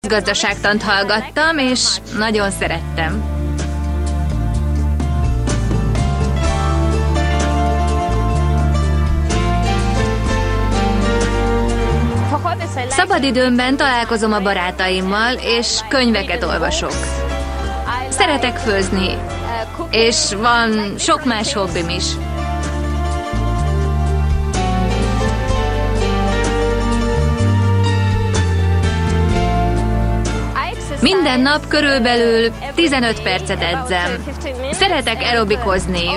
Gazdaságtant hallgattam, és nagyon szerettem. Szabadidőmben találkozom a barátaimmal, és könyveket olvasok. Szeretek főzni, és van sok más hobbim is. Minden nap körülbelül 15 percet edzem. Szeretek aerobikozni,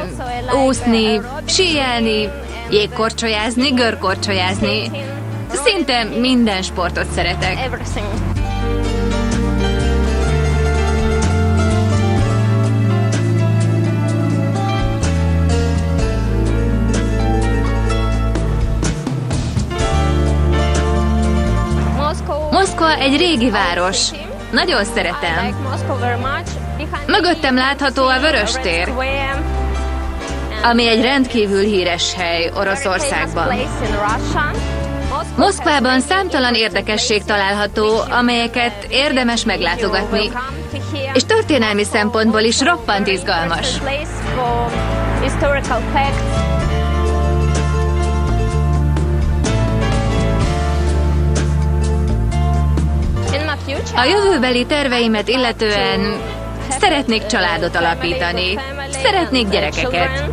úszni, síelni, jégkorcsolyázni, görkorcsolyázni. Szinte minden sportot szeretek. Moszkva egy régi város. Nagyon szeretem. Mögöttem látható a Vöröstér, ami egy rendkívül híres hely Oroszországban. Moszkvában számtalan érdekesség található, amelyeket érdemes meglátogatni, és történelmi szempontból is roppant izgalmas. A jövőbeli terveimet illetően szeretnék családot alapítani, szeretnék gyerekeket.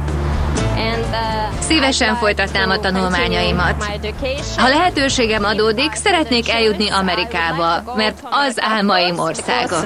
Szívesen folytatnám a tanulmányaimat. Ha lehetőségem adódik, szeretnék eljutni Amerikába, mert az álmaim országa.